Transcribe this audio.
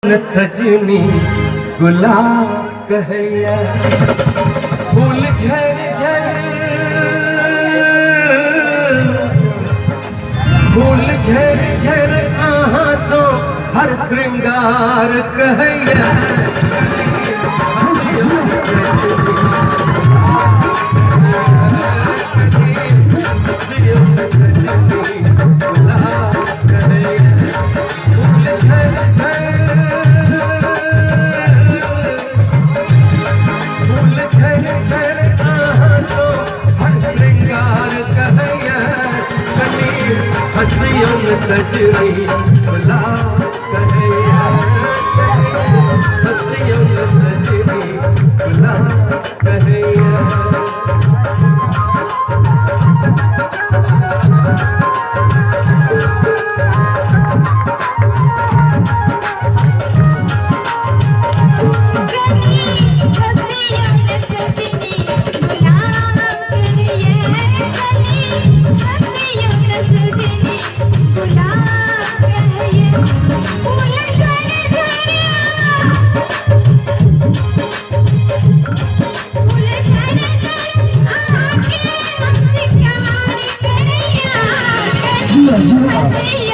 सजनी गुलाब कहैया फूल झर झर फूल झर झर आहाँ सो हर श्रृंगार कहैया सजनी गुलाब कहैया हंसियों में सजनी गुलाब कहैया Yeah.